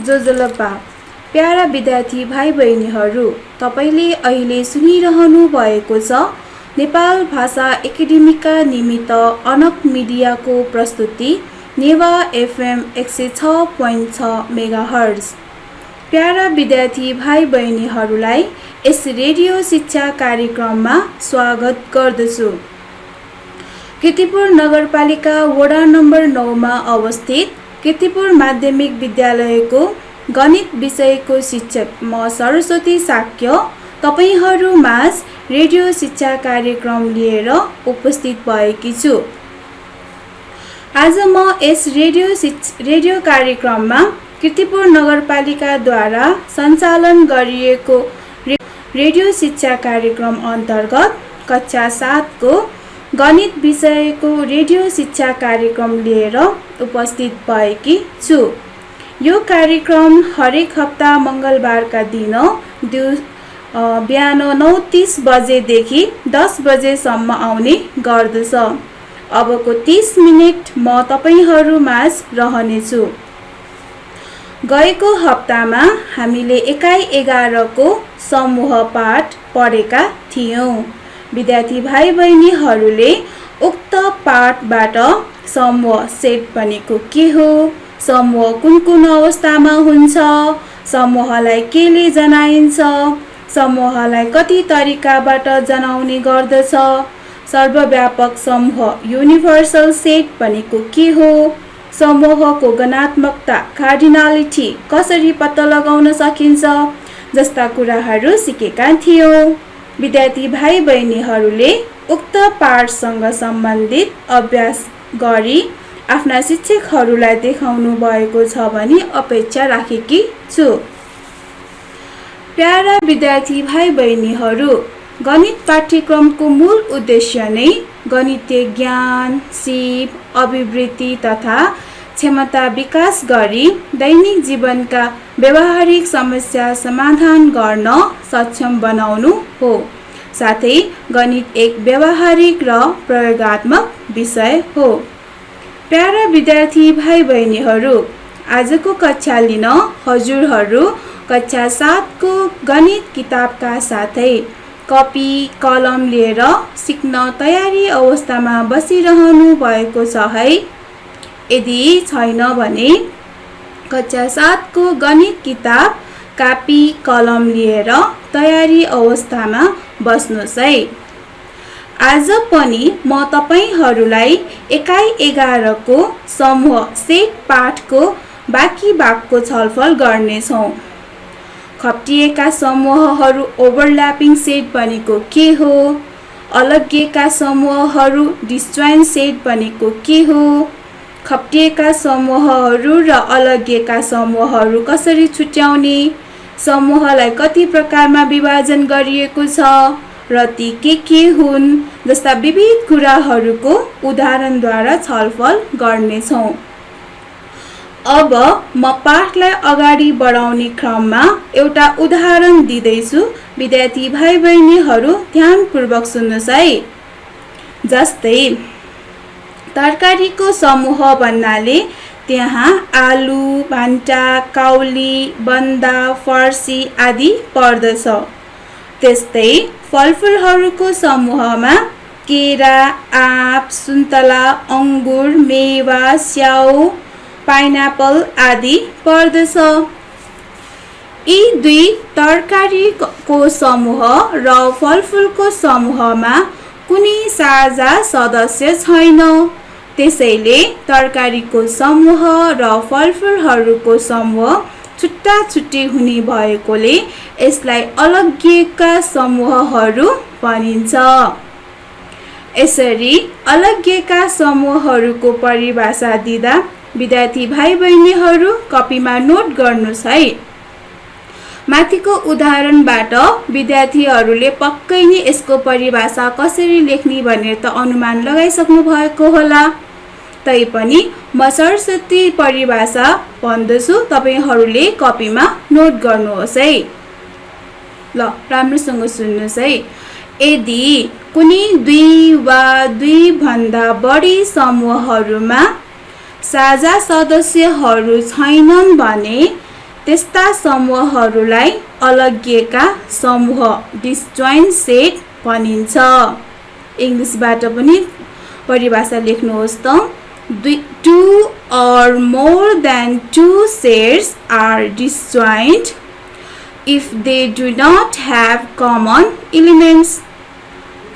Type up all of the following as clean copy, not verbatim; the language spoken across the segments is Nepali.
जोजलपा। प्यारा विद्यार्थी भाइ बहिनीहरू, तपाईले अहिले सुनिरहनु भएको छ नेपाल भाषा एकाडेमीका निमित्त अनक मिडियाको प्रस्तुति नेवा एफएम 106.6 मेगाहर्ज। प्यारा विद्यार्थी भाइ बहिनीहरूलाई यस रेडियो शिक्षा कार्यक्रममा स्वागत गर्दछु। कीर्तिपुर नगरपालिका वडा नम्बर 9 मा अवस्थित कीर्तिपुर माध्यमिक विद्यालयको गणित विषयको शिक्षक म सरस्वती साक्य तपाईहरू माझ रेडियो शिक्षा कार्यक्रम लिएर उपस्थित भएकी छु। आज म यस रेडियो कार्यक्रममा कीर्तिपुर नगरपालिकाद्वारा सञ्चालन गरिएको रेडियो शिक्षा कार्यक्रम अन्तर्गत कक्षा 7 को गणित विषयको रेडियो शिक्षा कार्यक्रम लिएर उपस्थित भएकी छु। यो कार्यक्रम हरेक हप्ता मङ्गलबारका दिन बिहान 9:30 बजेदेखि 10 बजेसम्म आउने गर्दछ। अबको 30 मिनेट म तपाईहरू माझ रहनेछु। गएको हप्तामा हामीले एकाइ 11 को समूह पाठ पढेका थियौं। विद्यार्थी भाइ बहिनीहरूले उक्त पाठबाट समूह सेट भनेको के हो, समूह कुन कुन अवस्थामा हुन्छ, समूहलाई केले जनाइन्छ, समूहलाई कति तरिकाबाट जनाउने गर्दछ, सर्वव्यापक समूह युनिभर्सल सेट भनेको के हो, समूहको गणात्मकता कार्डिनालिटी कसरी पत्ता लगाउन सकिन्छ जस्ता कुराहरू सिकेका थियौं। विद्यार्थी भाइ बहिनीहरूले उक्त पाठसँग सम्बन्धित अभ्यास गरी आफ्ना शिक्षकहरूलाई देखाउनु भएको छ भनी अपेक्षा राखेकी छु। प्यारा विद्यार्थी भाइ बहिनीहरू, गणित पाठ्यक्रमको मूल उद्देश्य नै गणितीय ज्ञान, सिप, अभिवृद्धि तथा क्षमता विकास गरी दैनिक जीवनका व्यावहारिक समस्या समाधान गर्न सक्षम बनाउनु हो। साथै गणित एक व्यावहारिक र प्रयोगात्मक विषय हो। प्यारा विद्यार्थी भाइ बहिनीहरू, आजको कक्षा लिन हजुरहरू कक्षा 7 को गणित किताबका साथै कपी कलम लिएर सिक्न तयारी अवस्थामा बसिरहनु भएको छ है। यदि छैन भने कक्षा 7 को गणित किताब कापी कलम लिएर तयारी अवस्थामा बस्नुहोस् है। आज पनि म तपाईहरूलाई एकाइ 11 को समूह सेट पाठको बाँकी भागको छलफल गर्नेछौँ। खप्टिएका समूहहरू ओभरल्यापिङ सेट भनेको के हो, अलग्गिएका समूहहरू डिस्जोइन्ट सेट भनेको के हो, खप्टिएका समूहहरू र अलग्गिएका समूहहरू कसरी छुट्याउने, समूहलाई कति प्रकारमा विभाजन गरिएको छ र ती के हुन् जस्ता विविध कुराहरूको उदाहरणद्वारा छलफल गर्नेछौँ। अब म पाठलाई अगाडि बढाउने क्रममा एउटा उदाहरण दिँदैछु। विद्यार्थी भाइ बहिनीहरू ध्यानपूर्वक सुन्नुहोस् है। जस्तै तरकारीको समूह भन्नाले त्यहाँ आलु, भान्टा, काउली, बन्दा, फर्सी आदि पर्दछ। त्यस्तै फलफुलहरूको समूहमा केरा, आँप, सुन्तला, अंगुर, मेवा, स्याउ, पाइनापल आदि पर्दछ। यी दुई तरकारीको समूह र फलफुलको समूहमा कुनै साझा सदस्य छैन। त्यसैले तरकारीको समूह र फलफुलहरूको समूह छुट्टा छुट्टी हुने भएकोले यसलाई अलग्गिएका समूहहरू भनिन्छ। यसरी अलग्गिएका समूहहरूको परिभाषा दिँदा विद्यार्थी भाइ बहिनीहरू कपीमा नोट गर्नुहोस् है। माथिको उदाहरणबाट विद्यार्थीहरूले पक्कै नै यसको परिभाषा कसरी लेख्ने भनेर त अनुमान लगाइसक्नु भएको होला। तैपनि म सरस्वती परिभाषा भन्दछु, तपाईहरूले कपीमा नोट गर्नुहोस् है। ल राम्रोसँग सुन्नुहोस् है। यदि कुनै दुई वा दुई भन्दा बढी समूहहरूमा साझा सदस्यहरू छैनन् भने त्यस्ता समूहहरूलाई अलग्गिएका समूह डिसजोइन्ट सेट भनिन्छ। इङ्ग्लिसबाट पनि परिभाषा लेख्नुहोस् त। 2 or more than 2 sets are disjoint if they do not have common elements।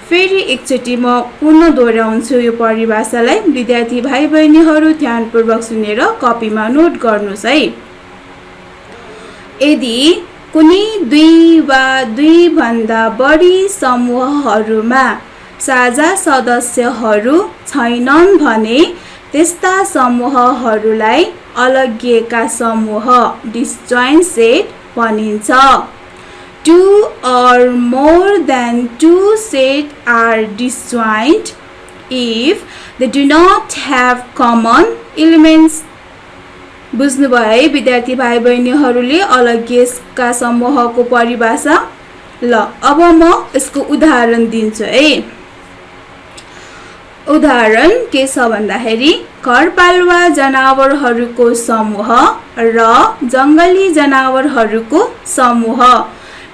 फेरि एकचोटि म पुनः दोहोऱ्याउँछु यो परिभाषालाई। विद्यार्थी भाइ बहिनीहरू ध्यानपूर्वक सुनेर कपीमा नोट गर्नुहोस् है। यदि कुनै 2 वा 2 भन्दा बढी समूहहरूमा साझा सदस्यहरू छैनन् भने त्यस्ता समूहहरूलाई अलग्गिएका समूह डिसजोइन्ट सेट भनिन्छ। 2 or more than 2 sets are disjoint if they do not have common elements। बुझ्नुभयो है विद्यार्थी भाइ बहिनीहरूले अलग्गिएका समूहको परिभाषा। ल अब म यसको उदाहरण दिन्छु है। उदाहरण के छ भन्दाखेरि घरपालुवा जनावरहरूको समूह र जङ्गली जनावरहरूको समूह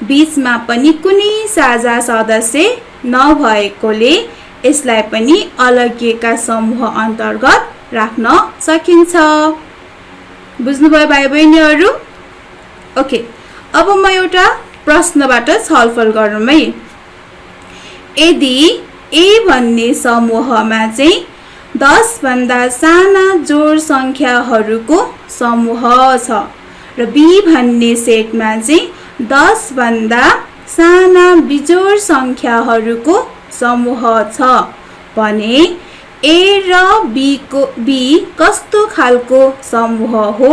बीचमा पनि कुनै साझा सदस्य नभएकोले यसलाई पनि अलग्गिएका समूह अन्तर्गत राख्न सकिन्छ। बुझ्नुभयो भाइ बहिनीहरू? ओके, अब म एउटा प्रश्नबाट छलफल गरौँ है। यदि ए भन्ने समूहमा चाहिँ 10 भन्दा साना जोड सङ्ख्याहरूको समूह छ र बी भन्ने सेटमा चाहिँ 10 भन्दा साना बिजोड सङ्ख्याहरूको समूह छ भने ए र बी कस्तो खालको समूह हो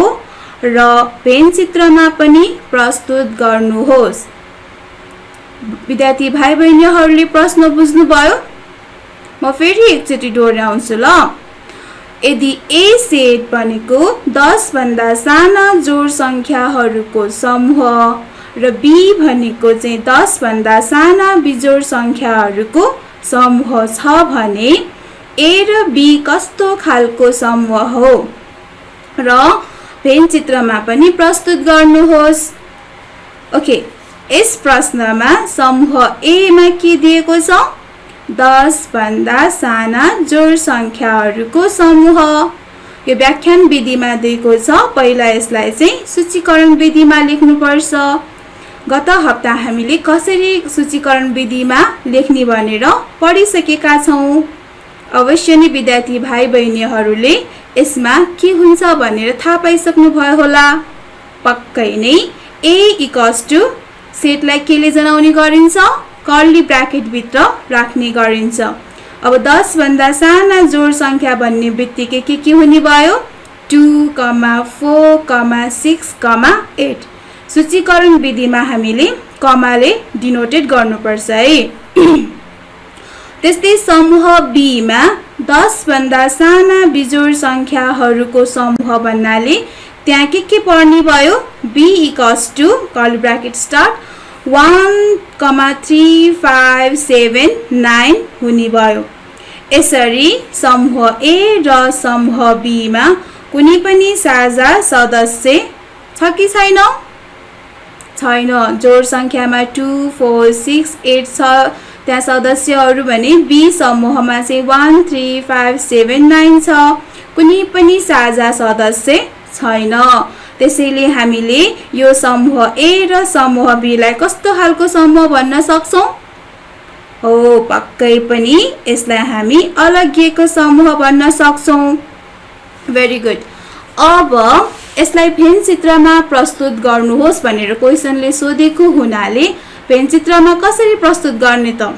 र भेन चित्रमा पनि प्रस्तुत गर्नुहोस्। विद्यार्थी भाइ बहिनीहरूले प्रश्न बुझ्नुभयो? म फेरि एकचोटि दोहोऱ्याउँछु ल। यदि ए सेट भनेको 10 भन्दा साना जोड सङ्ख्याहरूको समूह र बी भनेको चाहिँ 10 भन्दा साना बिजोड सङ्ख्याहरूको समूह छ भने ए र बी कस्तो खालको समूह हो र भेन चित्रमा पनि प्रस्तुत गर्नुहोस्। ओके, यस प्रश्नमा समूह ए मा के दिएको छ? 10 भन्दा साना जोड सङ्ख्याहरूको समूह। यो व्याख्यान विधिमा दिएको छ। पहिला यसलाई चाहिँ सूचीकरण विधिमा लेख्नुपर्छ। गत हप्ता हामीले कसरी सूचीकरण विधिमा लेख्ने भनेर पढिसकेका छौँ। अवश्य नै विद्यार्थी भाइ बहिनीहरूले यसमा के हुन्छ भनेर थाहा पाइसक्नु भयो होला। पक्कै नै ए इक्वल्स टु सेटलाई केले जनाउने गरिन्छ? कर्ली ब्राकेट भित्र राख्ने गरिन्छ। अब 10 भन्दा साना जोड सङ्ख्या भन्ने बित्तिकै के हुने भयो? 2, 4, 6, 8। सूचीकरण विधिमा हामीले कमाले डिनोटेड गर्नुपर्छ है। त्यस्तै समूह बी मा 10 भन्दा साना बिजोड सङ्ख्याहरूको समूह भन्नाले त्यहाँ के पर्ने भयो? B equals to curly bracket start 1, 3, 5, 7, 9 हुने भयो। यसरी समूह ए र समूह बी मा कुनै पनि साझा सदस्य छ कि छैन? छैन। जोड सङ्ख्यामा 2, 4, 6, 8 छ त्यहाँ सदस्यहरू भने बी समूहमा चाहिँ 1, 3, 5, 7, 9 छ। कुनै पनि साझा सदस्य छैन। त्यसैले हामीले यो समूह ए र समूह बी लाई कस्तो खालको समूह भन्न सक्छौँ? हो, पक्कै पनि यसलाई हामी अलग्गिएको समूह भन्न सक्छौँ। Very good. अब यसलाई भेन चित्रमा प्रस्तुत गर्नुहोस् भनेर क्वेसनले सोधेको हुनाले भेन चित्रमा कसरी प्रस्तुत गर्ने त?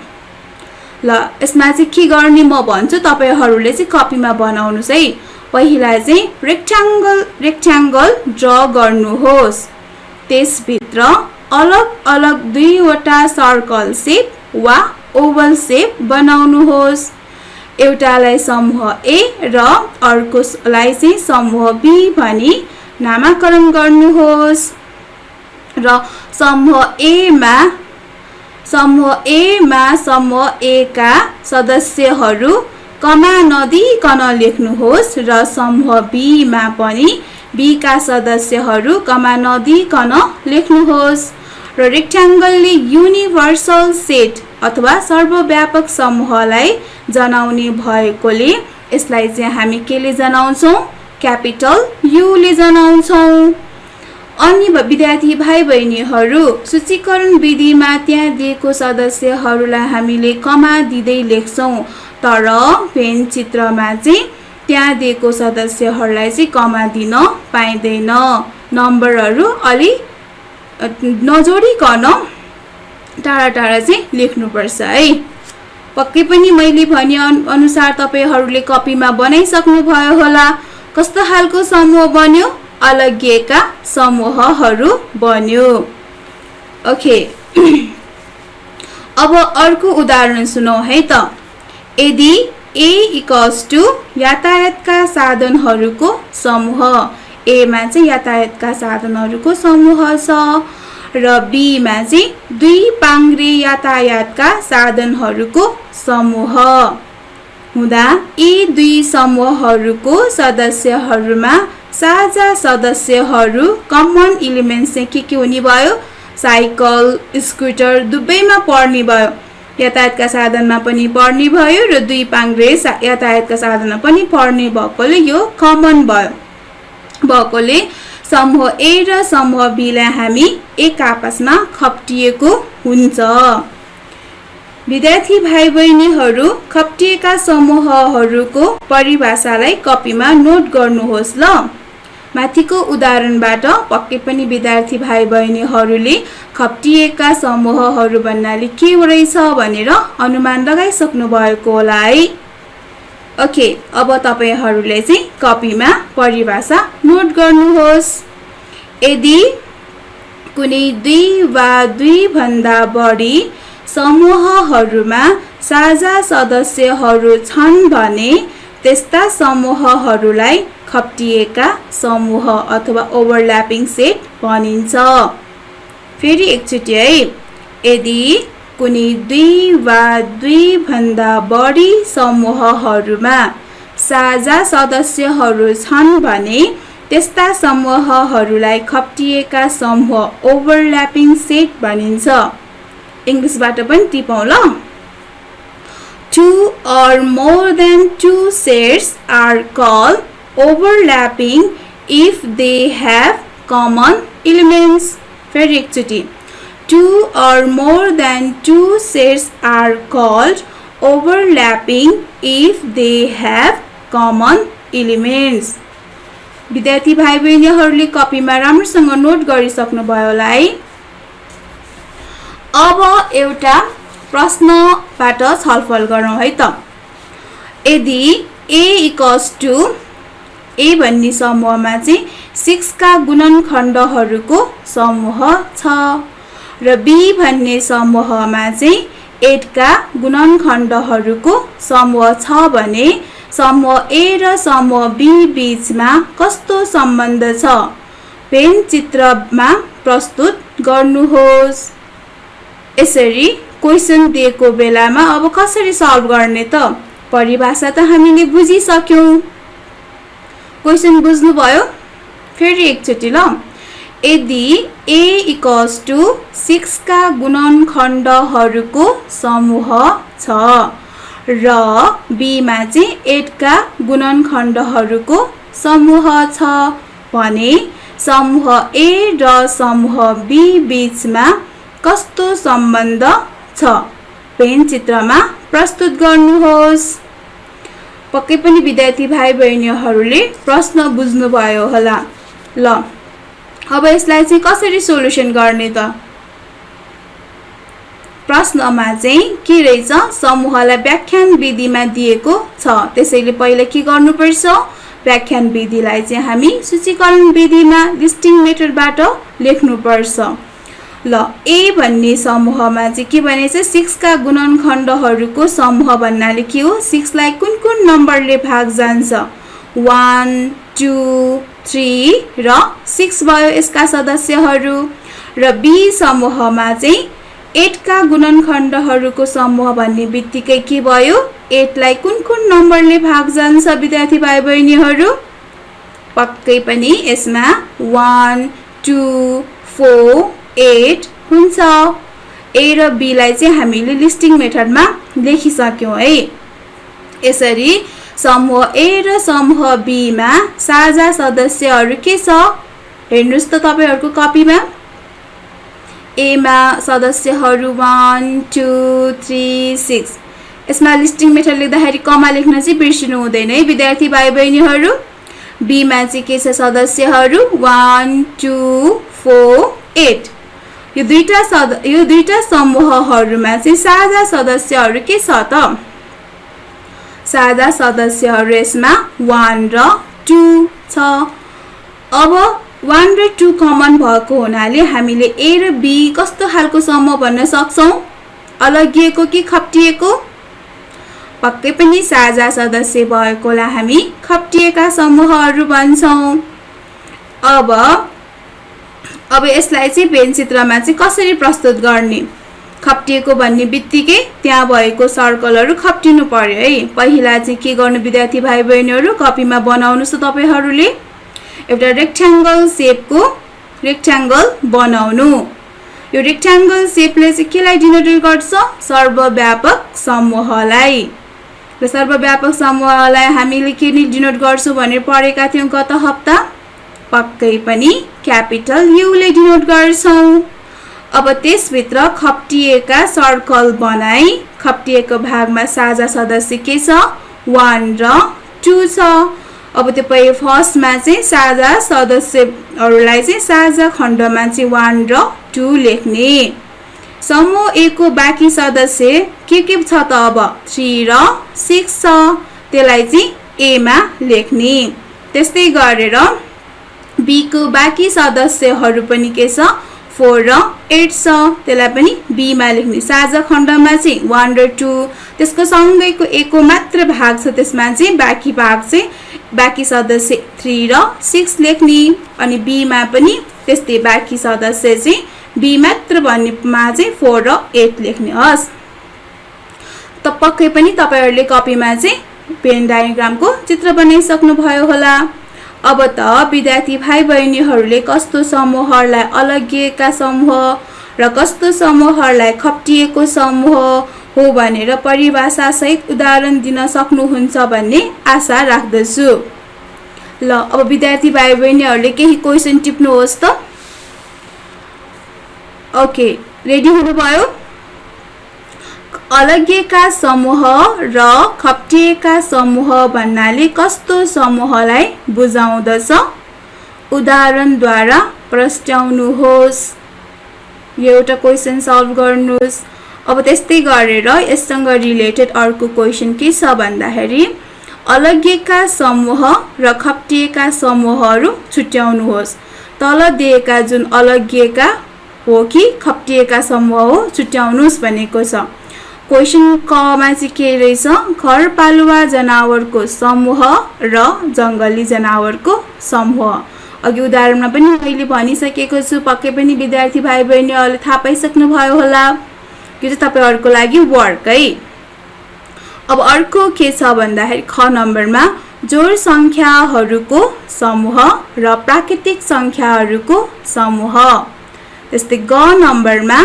ल यसमा चाहिँ के गर्ने म भन्छु, तपाईहरूले चाहिँ कपीमा बनाउनुस् है। पहिला चाहिँ रेक्ट्याङ्गल ड्र गर्नुहोस्। त्यसभित्र अलग अलग दुईवटा सर्कल सेप वा ओभल सेप बनाउनुहोस्। एउटालाई समूह ए र अर्कोलाई चाहिँ समूह बी भनी नामाकरण गर्नुहोस् र समूह ए मा समूह ए का सदस्यहरू कमा नदिकन लेख्नुहोस् र समूह बी मा पनि बी का सदस्यहरू कमा नदिइकन लेख्नुहोस् र रेक्ट्याङ्गलले युनिभर्सल सेट अथवा सर्वव्यापक समूहलाई जनाउने भएकोले यसलाई चाहिँ हामी केले जनाउँछौँ क्यापिटल यु ले जनाउँछौँ। अन्य विद्यार्थी भाइ बहिनीहरू सूचीकरण विधिमा त्यहाँ दिएको सदस्यहरूलाई हामीले कमा दिँदै लेख्छौँ तर पेन चित्रमा चाहिँ त्यहाँ दिएको सदस्यहरूलाई चाहिँ कमा दिन पाइँदैन। नम्बरहरू अलि नजोडिकन टाढा टाढा चाहिँ लेख्नुपर्छ है। पक्कै पनि मैले भने अनुसार तपाईहरूले कपीमा बनाइसक्नु भयो होला। कस्तो खालको समूह बन्यो अलग्गिएका समूहहरू बन्यो। ओके अब अर्को उदाहरण सुनौ है त। यदि A = यातायातका साधनहरूको समूह A मा चाहिँ यातायातका साधनहरूको समूह छ र B मा चाहिँ दुई पाङ्ग्रे यातायातका साधनहरूको समूह हुँदा यी दुई समूहहरूको सदस्यहरूमा साझा सदस्यहरू कमन एलिमेन्ट्स चाहिँ के हुने भयो साइकल स्कुटर दुवैमा पर्ने भयो। यातायातका साधनमा पनि पर्ने भयो र दुई पाङ्ग्रे यातायातका साधनमा पनि पर्ने भएकोले यो कमन भएकोले समूह A र समूह B लाई हामी एक आपसमा खप्टिएको हुन्छ। विद्यार्थी भाइ बहिनीहरू खप्टिएका समूहहरूको परिभाषालाई कपीमा नोट गर्नुहोस् ल। माथिको उदाहरणबाट पक्कै पनि विद्यार्थी भाइ बहिनीहरूले खप्टिएका समूहहरू भन्नाले के रहेछ भनेर अनुमान लगाइसक्नु भएको होला है। ओके अब तपाईहरूले चाहिँ कपीमा परिभाषा नोट गर्नुहोस्। यदि कुनै दुई वा दुई भन्दा बढी समूहहरूमा साझा सदस्यहरू छन् भने त्यस्ता समूहहरूलाई खप्टिएका समूह अथवा ओभरल्यापिङ सेट भनिन्छ। फेरि एकचोटि है। यदि कुनै दुई वा दुई भन्दा बढी समूहहरूमा साझा सदस्यहरू छन् भने त्यस्ता समूहहरूलाई खप्टिएका समूह ओभरल्यापिङ सेट भनिन्छ। इंग्लिशबाट पनि टिपौँ ल। Two or more than two sets are called overlapping if they have common elements. फेरि एकचोटि। Two or more than two sets are called overlapping if they have common elements. विद्यार्थी भाइ बहिनीहरूले कपीमा राम्रोसँग नोट गरिसक्नु भयो होला है। अब एउटा प्रश्नबाट छलफल गरौँ है त। यदि A भन्ने समूहमा चाहिँ 6 का गुणनखण्डहरूको समूह छ र B भन्ने समूहमा चाहिँ 8 का गुणनखण्डहरूको समूह छ भने समूह A र समूह B बीचमा कस्तो सम्बन्ध छ पेन चित्रमा प्रस्तुत गर्नुहोस्। यसरी क्वेशन दिएको बेलामा अब कसरी सल्भ गर्ने त? परिभाषा त हामीले बुझिसक्यौं। क्वेशन बुझ्नु भयो? फेरि एकचोटि ल। यदि A = 6 का गुणनखण्डहरूको समूह छ र B मा चाहिँ 8 का गुणनखण्डहरूको समूह छ भने समूह A र समूह B बीचमा कस्तो सम्बन्ध छ पेन चित्रमा प्रस्तुत गर्नुहोस्। पक्कै पनि विद्यार्थी भाइ बहिनीहरूले प्रश्न बुझ्नु भयो होला। ल अब यसलाई चाहिँ कसरी सोलुसन गर्ने त? प्रश्नमा चाहिँ के रहेछ समूहलाई व्याख्यान विधिमा दिएको छ। त्यसैले पहिला के गर्नुपर्छ व्याख्यान विधिलाई चाहिँ हामी सूचीकरण विधिमा लिस्टिङ मेथडबाट लेख्नुपर्छ। ल A भन्ने समूहमा चाहिँ के भनेछ 6 का गुणनखण्डहरूको समूह भन्नाले के हो 6 लाई कुन कुन नम्बरले भाग जान्छ 1 2 3 र 6 भयो यसका सदस्यहरू र B समूहमा चाहिँ 8 का गुणनखण्डहरूको समूह भन्ने बित्तिकै के भयो 8 लाई कुन कुन नम्बरले भाग जान्छ विद्यार्थी भाइ बहिनीहरू पक्कै पनि यसमा 1 2 4 8 हुन्छ। ए र बी लाई चाहिँ हामीले लिस्टिङ मेथडमा लेखिसक्यौं है। यसरी समूह ए र समूह बी मा साझा सदस्यहरू के छ हेर्नुस् त तपाईहरुको कपीमा। ए मा सदस्यहरू 1 2 3 6। यसमा लिस्टिङ मेथड लेख्दाखेरि कमा लेख्न चाहिँ बिर्सिनु हुँदैन है विद्यार्थी भाइ बहिनीहरू। बी मा चाहिँ के छ सदस्यहरू 1 2 4 8। यो दुईटा समूहहरूमा चाहिँ साझा सदस्यहरू के छ त? साझा सदस्यहरू यसमा 1 र 2 छ। अब 1 र 2 कमन भएको हुनाले हामीले ए र बी कस्तो खालको समूह भन्न सक्छौं? अलगिएको कि खप्टिएको? पक्कै पनि साझा सदस्य भएकोलाई हामी खप्टिएका समूहहरू भन्छौं। अब यसलाई चाहिँ पेनचित्रमा चाहिँ कसरी प्रस्तुत गर्ने? खप्टिएको भन्ने बित्तिकै त्यहाँ भएको सर्कलहरू खप्टिनु पर्यो है। पहिला चाहिँ के गर्नु विद्यार्थी भाइ बहिनीहरू कपीमा बनाउनुस् त तपाईहरुले एउटा रेक्ट्याङ्गल सेपको रेक्ट्याङ्गल बनाउनु। यो रेक्ट्याङ्गल सेपले चाहिँ केलाई डिनोट गर्छ? सर्वव्यापक समूहलाई। र सर्वव्यापक समूहलाई हामीले के डिनोट गर्छौं भनेर पढेका थियौं गत हप्ता? पक्कै पनि क्यापिटल यु ले डिनोट गर्छौं। अब त्यसभित्र खप्टिएका सर्कल बनाई खप्टिएको भागमा साझा सदस्य के छ? 1 र 2 छ। अब त्यो फर्स्टमा चाहिँ साझा सदस्यहरूलाई चाहिँ साझा खण्डमा चाहिँ 1 र 2 लेख्ने। समूह ए को बाँकी सदस्य के छ त? अब 3 र 6 छ। त्यसलाई चाहिँ ए मा लेख्ने। त्यस्तै गरेर बी को बाँकी सदस्यहरू पनि के छ? 4 र 8 छ। त्यसलाई पनि बी मा लेख्ने। साझा खण्डमा चाहिँ 1 र 2। त्यसको सँगैको ए को मात्र भाग छ त्यसमा चाहिँ बाँकी भाग चाहिँ बाँकी सदस्य 3 र 6 लेख्ने। अनि बी मा पनि त्यस्तै बाँकी सदस्य चाहिँ बी मात्र भन्नेमा चाहिँ 4 र 8 लेख्ने हस्। त पक्कै पनि तपाईहरुले कपीमा चाहिँ पेन डायग्रामको चित्र बनाइसक्नु भयो होला। अब त विद्यार्थी भाइ बहिनीहरूले कस्तो समूहहरूलाई अलगिएका समूह र कस्तो समूहहरूलाई खप्टिएको समूह हो भनेर परिभाषा सहित उदाहरण दिन सक्नुहुन्छ भन्ने आशा राख्दछु। ल अब विद्यार्थी भाइ बहिनीहरूले केही क्वेशन टिप्नुहोस् त। ओके रेडी हुनुभयो? अलगिएका समूह र खप्टिएका समूह भन्नाले कस्तो समूहलाई बुझाउँदछ? उदाहरणद्वारा प्रश्नाउनुहोस्। यो एउटा क्वेशन सल्भ गर्नुस्। अब त्यस्तै गरेर यससँग रिलेटेड अर्को क्वेशन के छ भन्दाखेरि अलगिएका समूह र खप्टिएका समूहहरू छुट्याउनुहोस्। तल दिएका जुन अलगिएका हो कि खप्टिएका समूह हो छुट्याउनुस् भनेको छ। क्वेशन क मा चाहिँ के रहेछ? घरपालुवा जनावरको समूह र जंगली जनावरको समूह। अघि उदाहरणमा पनि मैले भनिसकेको छु। पक्कै पनि विद्यार्थी भाइ बहिनीहरूले थाहा पाइसक्नु भयो होला। यो चाहिँ तपाईहरुको लागि वर्क है। अब अर्को के छ भन्दाखेरि ख नम्बरमा जोड संख्याहरूको समूह र प्राकृतिक संख्याहरूको समूह। त्यस्तै ग नम्बरमा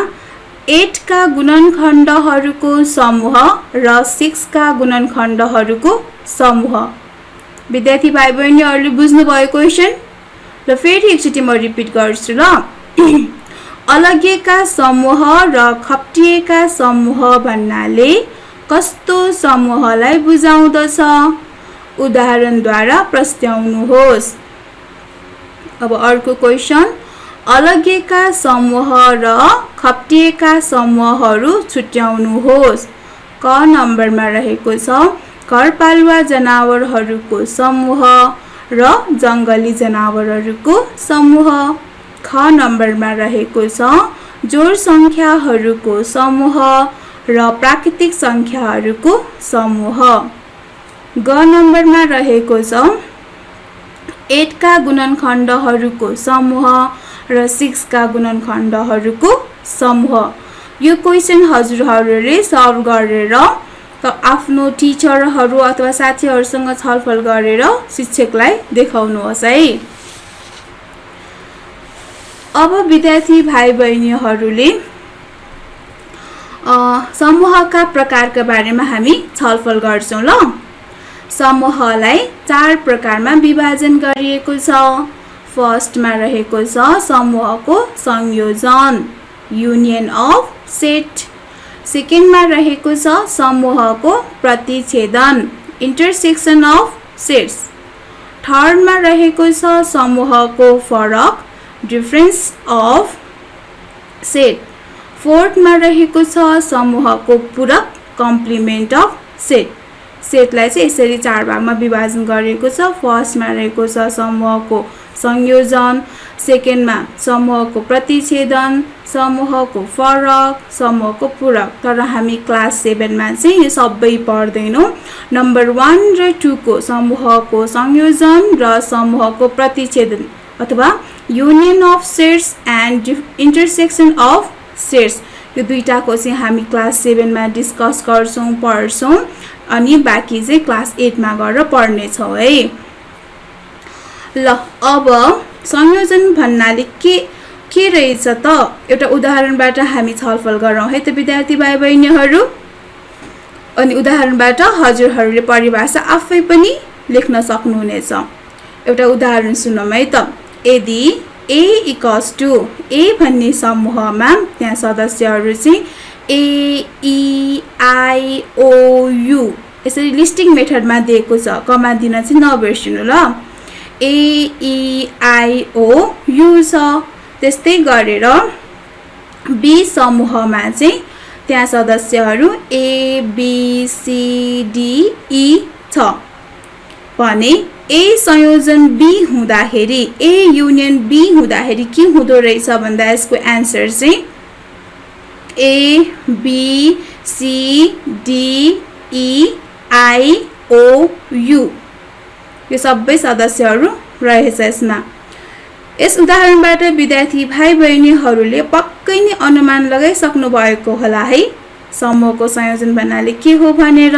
8 का गुणनखण्डहरूको समूह र 6 का गुणनखण्डहरूको समूह। विद्यार्थी भाइ बहिनीहरूले बुझ्नुभयो क्वेशन? र फेरि एकचोटि म रिपिट गर्छु ल। अलगिएका समूह र खप्टिएका समूह भन्नाले कस्तो समूहलाई बुझाउँदछ? उदाहरणद्वारा प्रश्नाउनुहोस्। अब अर्को क्वेशन अलगिएका समूह र खप्टिएका समूहहरू छुट्याउनुहोस्। क नम्बरमा रहेको छ घरपालुवा जनावरहरूको समूह र जंगली जनावरहरूको समूह। ख नम्बरमा रहेको छ जोड संख्याहरूको समूह र प्राकृतिक संख्याहरूको समूह। ग नम्बरमा रहेको छ 8 का गुणनखण्डहरूको समूह र 6 का गुणनखण्डहरूको समूह। यो क्वेशन हजुरहरूले सल्भ गरेर त आफ्नो टिचरहरू अथवा साथीहरूसँग छलफल गरेर शिक्षकलाई देखाउनुहोस् है। अब विद्यार्थी भाइ बहिनीहरूले समूहका प्रकारका बारेमा हामी छलफल गर्छौं ल। समूहलाई 4 प्रकारमा विभाजन गरिएको छ। फर्स्टमा रहेको छ समूहको संयोजन, युनियन अफ सेट। सेकेन्डमा रहेको छ समूहको प्रतिच्छेदन, इन्टरसेक्सन अफ सेट्स। थर्डमा रहेको छ समूहको फरक, डिफरेन्स अफ सेट। फोर्थमा रहेको छ समूहको पूरक, कम्प्लिमेन्ट अफ सेट। सेटलाई चाहिँ यसरी 4 भागमा विभाजन गरिएको छ। फर्स्टमा रहेको छ समूहको संयोजन, सेकेन्डमा समूहको प्रतिच्छेदन, समूहको फरक, समूहको पूरक। तर हामी क्लास 7 मा चाहिँ यो सबै पढ्दैनौं। नम्बर 1 र 2 को समूहको संयोजन र समूहको प्रतिच्छेदन अथवा union of sets and intersection of sets, यो दुईटाको चाहिँ हामी क्लास 7 मा डिस्कस गर्छौं, पढ्छौं अनि बाँकी चाहिँ क्लास 8 मा गएर पढ्ने छौं है। ल अब संयोजन भन्नाले के रहेछ त एउटा उदाहरणबाट हामी छलफल गरौँ है त विद्यार्थी भाइ बहिनीहरू। अनि उदाहरणबाट हजुरहरूले परिभाषा आफै पनि लेख्न सक्नुहुनेछ। एउटा उदाहरण सुनौँ है त। यदि A इक्वल्स टु A भन्ने समूहमा त्यहाँ सदस्यहरू चाहिँ A, E, I, O, U यसरी लिस्टिङ मेथडमा दिएको छ। कमा दिन चाहिँ नबिर्सिनु ल। A, E, I, O, U छ। त्यस्तै गरेर B समूहमा चाहिँ त्यहाँ सदस्यहरू A, B, C, D, E छ भने A संयोजन B हुँदाखेरि, A युनियन B हुँदाखेरि के हुँदो रहेछ भन्दा यसको एन्सर चाहिँ A, B, C, D, E, I, O, U यो सबै सदस्यहरू रहेछ यसमा। यस उदाहरणबाट विद्यार्थी भाइ बहिनीहरूले पक्कै नै अनुमान लगाइसक्नु भएको होला है समूहको संयोजन भन्नाले के हो भनेर।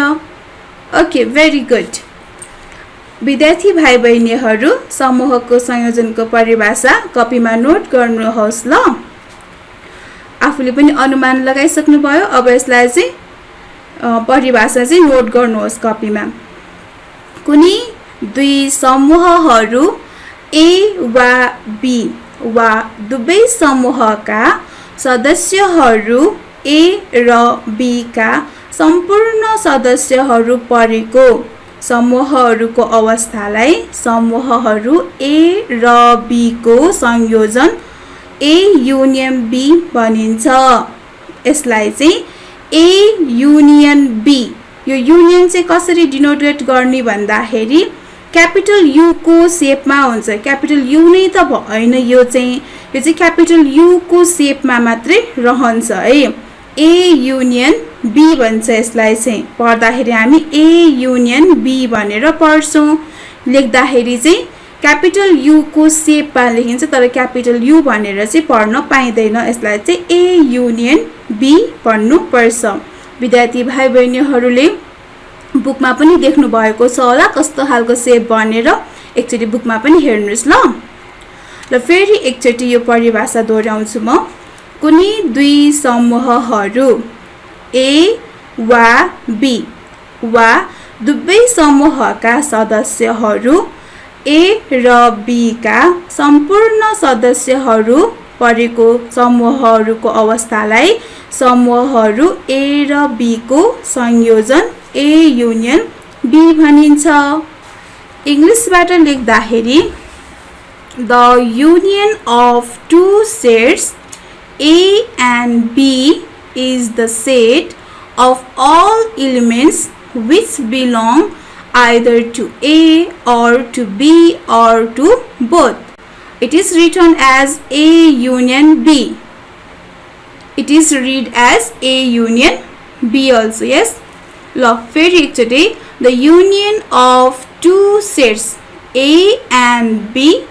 Okay, very good. विद्यार्थी भाइ बहिनीहरू समूहको संयोजनको परिभाषा कपीमा नोट गर्नुहोस् ल। आफूले पनि अनुमान लगाइसक्नु भयो। अब यसलाई चाहिँ परिभाषा चाहिँ नोट गर्नुहोस् कपीमा। कुनै दुई समूहहरू A वा B वा दुवै समूहका सदस्यहरू A र B का सम्पूर्ण सदस्यहरू परेको समूहहरूको अवस्थालाई समूहहरू A र B को संयोजन A युनियन B भनिन्छ। यसलाई चाहिँ A युनियन B, यो युनियन चाहिँ कसरी डिनोटेट गर्ने भन्दाखेरि क्यापिटल U को शेपमा हुन्छ। क्यापिटल U नै त हैन, यो चाहिँ क्यापिटल U को शेपमा मात्रै रहन्छ है। A युनियन B भन्छ यसलाई चाहिँ। पढ्दाखेरि हामी A युनियन B भनेर पढ्छौं। लेख्दाखेरि चाहिँ क्यापिटल U को शेपमा लेखिन्छ तर क्यापिटल U भनेर चाहिँ पढ्न पाइदैन। यसलाई चाहिँ A युनियन B भन्नु पर्छ। विद्यार्थी भाइ बहिनीहरूले बुकमा पनि देख्नु भएको छ होला कस्तो खालको शेप बनेर। एकचोटी बुकमा पनि हेर्नुस् ल। र फेरि एकचोटी यो परिभाषा दोहोर्याउँछु म। कुनै दुई समूहहरू A वा B वा दुवै समूहका सदस्यहरू A र B का सम्पूर्ण सदस्यहरू परेको समूहहरूको अवस्थालाई समूहहरू A र B को संयोजन A युनियन B भनिन्छ। इंग्लिशबाट लेख्दाखेरि the union of two sets A and B is the set of all elements which belong either to A or to B or to both. It is written as A union B. It is read as A union B also. Yes. फेरि एकचोटि the union of two sets A and B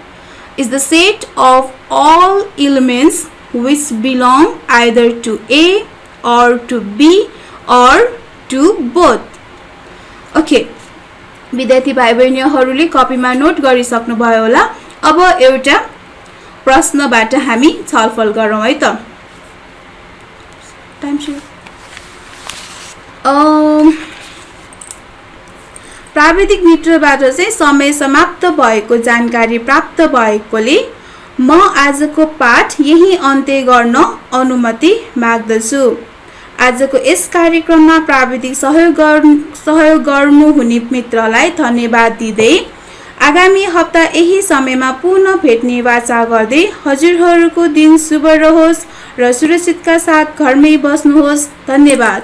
is the set of all elements which belong either to A or to B or to both. Okay, विद्यार्थी भाइ बहिनीहरूले कपीमा नोट गरिसक्नुभयो होला। अब एउटा प्रश्नबाट हामी छलफल गरौँ है त। प्राविधिक मित्रबाट चाहिँ समय समाप्त भएको जानकारी प्राप्त भएकोले म आजको पाठ यही अन्त्य गर्न अनुमति माग्दछु। आजको यस कार्यक्रममा प्राविधिक सहयोग गर्नुहुने मित्रलाई धन्यवाद दिँदै आगामी हप्ता यही समयमा पुनः भेट्ने वाचा गर्दै हजुरहरूको दिन शुभ रहोस् र सुरक्षितका साथ घरमै बस्नुहोस्। धन्यवाद।